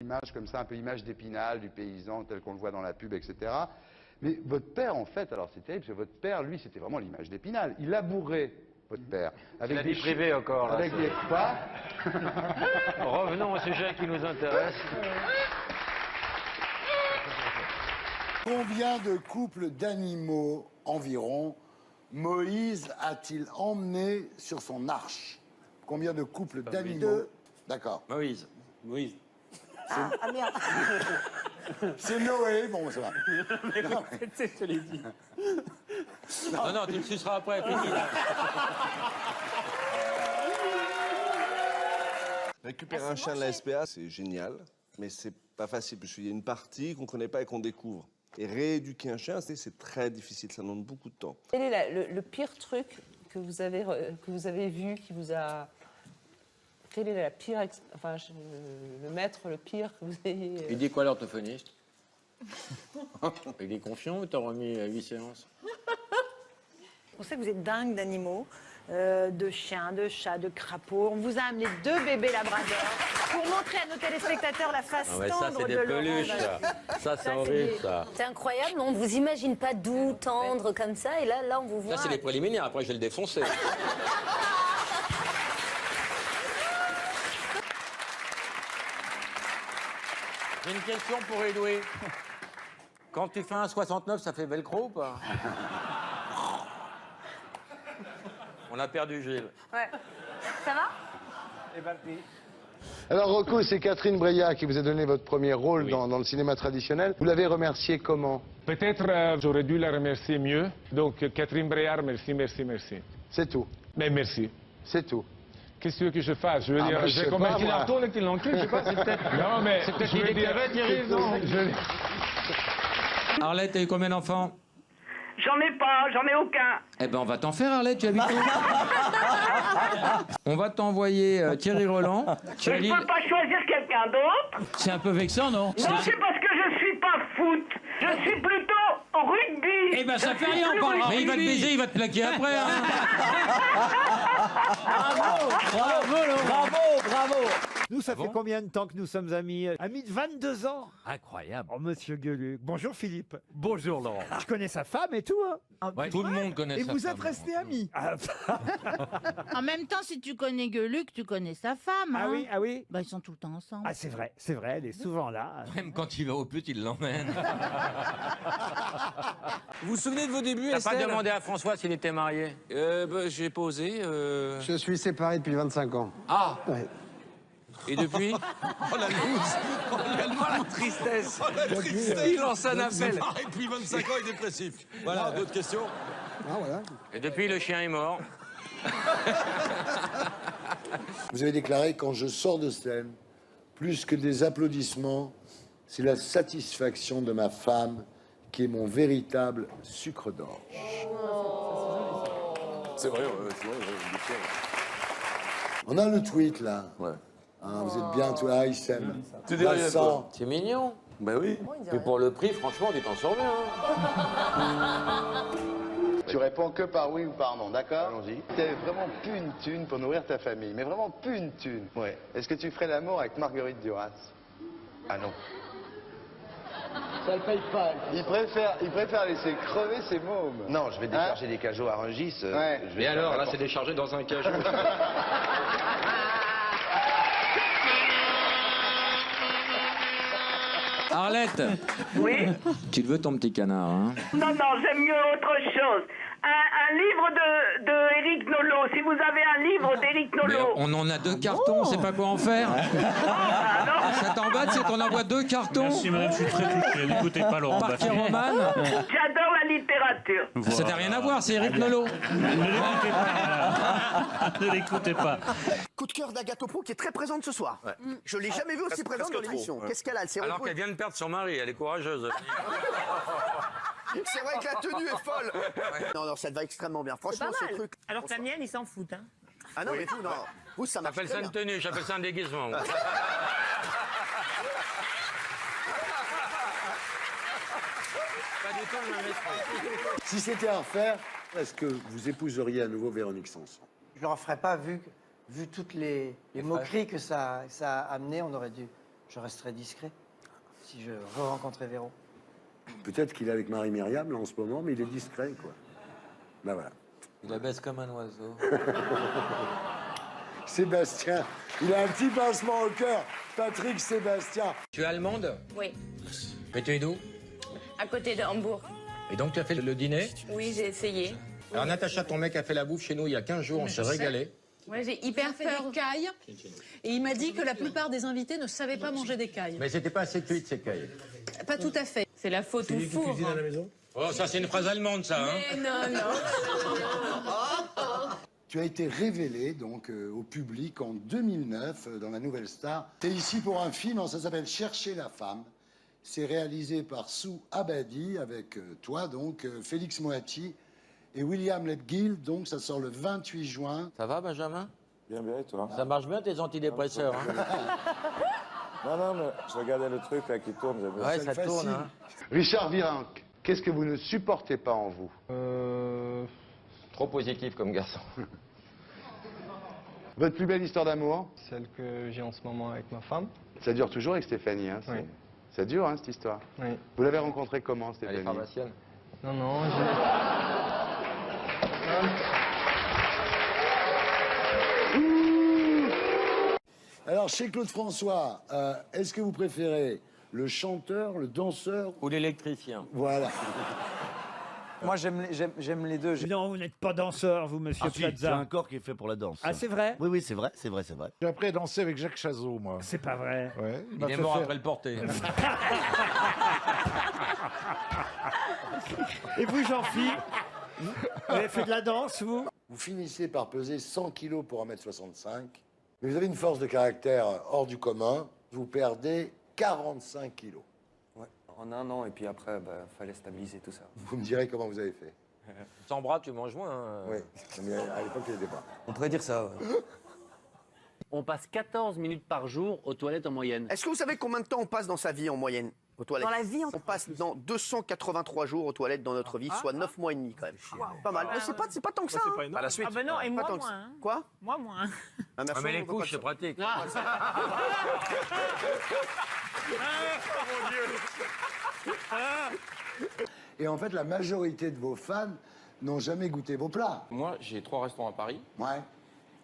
Image comme ça, un peu image d'Épinal, du paysan tel qu'on le voit dans la pub, etc. Mais votre père, en fait, alors c'est terrible, parce que votre père, lui, c'était vraiment l'image d'Épinal. Il labourait, votre père. Avec la vie privée encore, là. Avec des... Quoi? Revenons au sujet qui nous intéresse. Combien de couples d'animaux environ Moïse a-t-il emmené sur son arche? Combien de couples d'animaux? D'accord. Moïse. Ah merde. C'est Noé, bon, ça va. Je te l'ai dit. Non, tu le suceras après, fini. Récupérer un chien de la SPA, c'est génial, mais c'est pas facile, parce qu'il y a une partie qu'on connaît pas et qu'on découvre. Et rééduquer un chien, c'est très difficile, ça demande beaucoup de temps. Quel est le pire truc que vous avez vu, qui vous a... Quel est la pire... Enfin, le maître, le pire que vous ayez... Il dit quoi l'orthophoniste? Il est confiant ou t'as remis 8 séances? On sait que vous êtes dingue d'animaux, de chiens, de chats, de crapauds. On vous a amené 2 bébés labradors pour montrer à nos téléspectateurs la face Ah ouais, ça, tendre c'est de des Laurent. peluches, ça. C'est horrible, ça. C'est incroyable, on ne vous imagine pas doux, tendre comme ça, et là on vous voit. Ça, c'est les préliminaires, après, je vais le défoncer. J'ai une question pour Edoui. Quand tu fais un 69, ça fait velcro ou pas? On a perdu Gilles. Ouais. Ça va? Alors Rocco, c'est Catherine Breillat qui vous a donné votre premier rôle dans le cinéma traditionnel. Vous l'avez remerciée comment? Peut-être j'aurais dû la remercier mieux. Donc Catherine Breillat, merci. C'est tout. Mais merci. C'est tout. Qu'est-ce que tu veux que je fasse? Je veux dire, je sais j'ai convaincu pas, moi. l'Arton et qu'il l'encule, je sais pas, c'est peut-être... Non, mais C'est peut-être je veux l'idée dire... que t'avais, Thierry, non? Arlette, t'as eu combien d'enfants? J'en ai pas, j'en ai aucun. Eh ben, on va t'en faire, Arlette, tu habites où? On va t'envoyer Thierry Roland. Mais Thierry, je peux pas choisir quelqu'un d'autre. c'est un peu vexant, non? Non, c'est parce que je suis pas foot. Je suis plutôt rugby. Eh ben, ça fait rien, on parlera. Mais il va te baiser, il va te plaquer après, hein. Bravo. Nous, ça fait combien de temps que nous sommes amis? Amis de 22 ans. Incroyable. Oh, monsieur Gueluc. Bonjour, Philippe. Bonjour, Laurent. Je connais sa femme et tout, hein. Ouais, tout le monde connaît Et sa vous femme, êtes restés Laurent. amis. En même temps, si tu connais Gueluc, tu connais sa femme. Ah hein. oui, ah oui. Bah, ils sont tout le temps ensemble. Ah, c'est vrai, elle est souvent là. Même quand il va au pute, il l'emmène. Vous vous souvenez de vos débuts, T'as pas Estelle? demandé à François s'il était marié? J'ai pas osé. Je suis séparé depuis 25 ans. Ah. Ouais. Et depuis? Oh la loose! Oh la Tristesse. Oh la tristesse! Il lance un appel. Séparé depuis 25 ans et dépressif. Voilà, d'autres questions? Ah voilà. Et depuis, le chien est mort. Vous avez déclaré, quand je sors de scène, plus que des applaudissements, c'est la satisfaction de ma femme qui est mon véritable sucre d'orge. C'est vrai, bien sûr. On a le tweet, là. Ouais. Hein, vous êtes bien, toi, ils s'aiment. Tu dis rien, Vincent. C'est mignon. Ben oui. Et pour le prix, franchement, tu t'en sors bien. Tu réponds que par oui ou par non, d'accord? Allons-y. T'avais vraiment plus une thune pour nourrir ta famille, mais vraiment plus une thune. Ouais. Est-ce que tu ferais l'amour avec Marguerite Duras? Ah non. Ça le paye pas. Il préfère laisser crever ses mômes. Non, je vais décharger des cajots à Rungis. Ouais. Et alors, là, c'est déchargé dans un cajou. Arlette. Oui. Tu le veux, ton petit canard, hein? Non, j'aime mieux autre chose. Un livre de Éric Nolot. Si vous avez un livre d'Éric Mais Nolot. on en a 2 cartons, on sait pas quoi en faire. Ça t'embête, c'est qu'on envoie 2 cartons? Merci, madame, je suis très touché. N'écoutez pas Laurent Parquet Baffie. Roman. J'adore la littérature. Ça n'a rien à voir, c'est Éric Nolot. Ne l'écoutez pas. Coup de cœur d'Agathe Pro qui est très présente ce soir. Je l'ai jamais vue aussi présente dans l'émission. Qu'est-ce qu'elle a? Elle s'est Alors retrouvée. qu'elle vient de perdre son mari, elle est courageuse. C'est vrai que la tenue est folle. Non, ça te va extrêmement bien. Franchement, ce truc. Alors que la mienne, ils s'en foutent. Hein. Ah non, mais vous, non. Vous, ça marche J'appelle très ça une bien. tenue, j'appelle ça un déguisement. Pas du tout le même esprit. Si c'était à refaire, est-ce que vous épouseriez à nouveau Véronique Sanson? Je le referais pas, vu toutes les moqueries que ça a amené, on aurait dû Je resterai discret si je re-rencontrais Véro. Peut-être qu'il est avec Marie-Myriam, là, en ce moment, mais il est discret, quoi. Ben voilà. Il la baisse comme un oiseau. Sébastien, il a un petit pincement au cœur. Patrick Sébastien. Tu es allemande? Oui, Mais tu es d'où? à côté de Hambourg. Et donc tu as fait le dîner? Oui, j'ai essayé. Alors Natacha, ton mec a fait la bouffe chez nous il y a 15 jours, on s'est régalé. Ouais, j'ai hyper peur. Des cailles. Et il m'a dit que la plupart des invités ne savaient pas manger des cailles. Mais c'était pas assez cuit, ces cailles. Pas tout à fait. C'est la faute au four. Oh, ça c'est une phrase allemande, ça, hein? Mais non. Tu as été révélé donc au public en 2009 dans la Nouvelle Star. T'es ici pour un film, ça s'appelle Chercher la femme. C'est réalisé par Sou Abadi avec toi donc, Félix Moati et William Lepgill. Donc ça sort le 28 juin. Ça va, Benjamin? Bien, et toi? Ça marche bien tes antidépresseurs, hein? Non, mais je regardais le truc là qui tourne. Ouais, ça tourne, hein. Richard Virenque, qu'est-ce que vous ne supportez pas en vous? Trop positif comme garçon. Votre plus belle histoire d'amour? Celle que j'ai en ce moment avec ma femme. Ça dure toujours avec Stéphanie, hein? Oui. Ça dure, hein, cette histoire? Oui. Vous l'avez rencontrée comment, Stéphanie? Elle est pharmacienne. Non, Alors chez Claude François, est-ce que vous préférez le chanteur, le danseur ou l'électricien? Voilà. Moi, j'aime les deux. Non, vous n'êtes pas danseur, vous, monsieur C'est Plaza. un corps qui est fait pour la danse. Ah, c'est vrai? Oui, c'est vrai, c'est vrai. J'ai appris à danser avec Jacques Chazot, moi. C'est pas vrai. Ouais. Il est mort après le porter. Et vous, Jean-Philippe, vous avez fait de la danse, vous? Vous finissez par peser 100 kilos pour 1m65, mais vous avez une force de caractère hors du commun. Vous perdez 45 kilos. Ouais, en un an, et puis après, fallait stabiliser tout ça. Vous me direz comment vous avez fait. Sans bras, tu manges moins. Hein. Oui, mais à l'époque, il n'y avait pas. On pourrait dire ça, ouais. On passe 14 minutes par jour aux toilettes en moyenne. Est-ce que vous savez combien de temps on passe dans sa vie en moyenne aux toilettes? Dans la vie, on passe dans 283 jours aux toilettes dans notre vie, soit 9 mois et demi quand même. Pas mal. Mais c'est pas tant que ça. Hein. Pas la suite. Ah ben non, et moi Pas tant moins. que ça. Hein. Quoi? Moi moins. Ah, merci, mais les on voit pas couches, ça. c'est pratique. Et en fait, la majorité de vos fans n'ont jamais goûté vos plats. Moi, j'ai 3 restaurants à Paris. Ouais.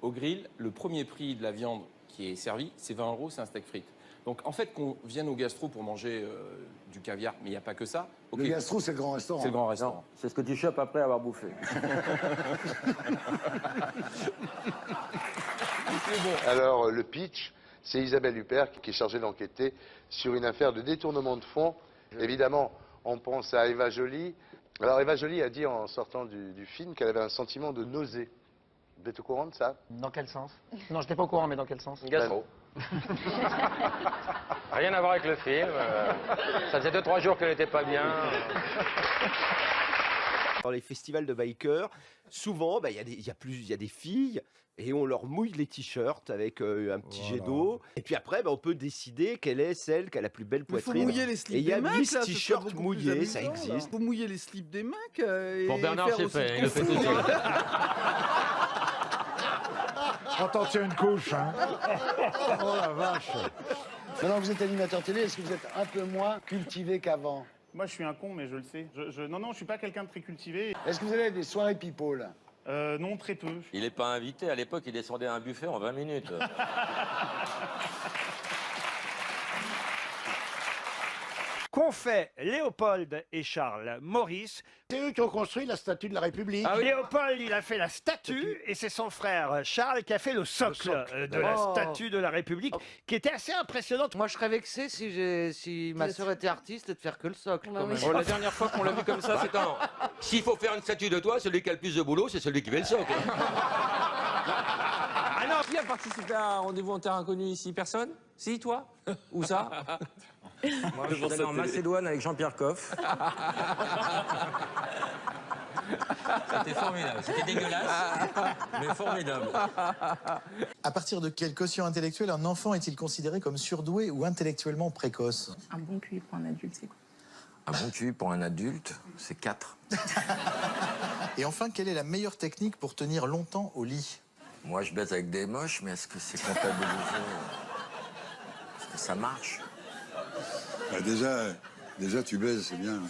Au grill, le premier prix de la viande qui est servie, c'est 20 €, c'est un steak frites. Donc, en fait, qu'on vienne au gastro pour manger du caviar, mais il n'y a pas que ça. Le gastro, c'est le grand restaurant. C'est le grand restaurant. C'est ce que tu chopes après avoir bouffé. Alors, le pitch, c'est Isabelle Huppert qui est chargée d'enquêter sur une affaire de détournement de fonds. Évidemment, on pense à Eva Joly. Alors, Eva Joly a dit en sortant du film qu'elle avait un sentiment de nausée. Vous êtes au courant de ça? Dans quel sens? Non, j'étais pas au courant, mais dans quel sens? Gastro. Rien à voir avec le film. Ça faisait 2-3 jours qu'elle n'était pas bien. Dans les festivals de bikers, souvent, il y a des filles et on leur mouille les t-shirts avec un petit jet d'eau. Et puis après, on peut décider quelle est celle qui a la plus belle poitrine. Il faut mouiller les slips et il y a des mecs, 10 là, ce t-shirts serait beaucoup mouillés, plus ça amusant, là. existe. Faut mouiller les slips des mecs. Pour Bernard, c'est fait, il le fait tout seul. Quand t'en tiens une couche, hein. Oh la vache. Maintenant que vous êtes animateur télé, est-ce que vous êtes un peu moins cultivé qu'avant? Moi, je suis un con, mais je le sais. Non, je suis pas quelqu'un de très cultivé. Est-ce que vous avez des soirées people? Non, très peu. Il n'est pas invité. À l'époque, il descendait à un buffet en 20 minutes. Qu'ont fait Léopold et Charles Maurice? C'est eux qui ont construit la statue de la République. Léopold, il a fait la statue, et c'est son frère Charles qui a fait le socle, de la statue de la République, qui était assez impressionnante. Moi, je serais vexé si ma sœur était artiste et de faire que le socle. quand même. Oh, la dernière fois qu'on l'a vu comme ça, c'était un... S'il faut faire une statue de toi, celui qui a le plus de boulot, c'est celui qui fait le socle. Ah non, qui a participé à un rendez-vous en terre inconnue ici? Personne? Si, toi? Où ça? Moi, je suis allé en Macédoine avec Jean-Pierre Coff. C'était formidable. C'était dégueulasse, mais formidable. À partir de quel quotient intellectuel un enfant est-il considéré comme surdoué ou intellectuellement précoce? Un bon QI pour un adulte, c'est quoi? Un bon QI pour un adulte, c'est 4. Et enfin, quelle est la meilleure technique pour tenir longtemps au lit? Moi, je baise avec des moches, mais est-ce que c'est comptabilisé? Ça marche. Bah, déjà, tu baises, c'est bien.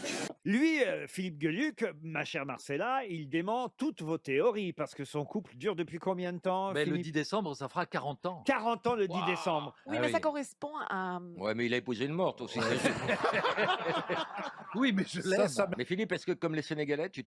Lui, Philippe Gueluc, ma chère Marcella, il dément toutes vos théories parce que son couple dure depuis combien de temps Mais le Philippe 10 décembre, ça fera 40 ans. 40 ans le 10 décembre. Oui, Ah mais oui. ça correspond à... Ouais, mais il a épousé une morte aussi. Oui, mais je l'aime. Ça Mais Philippe, est-ce que comme les Sénégalais, tu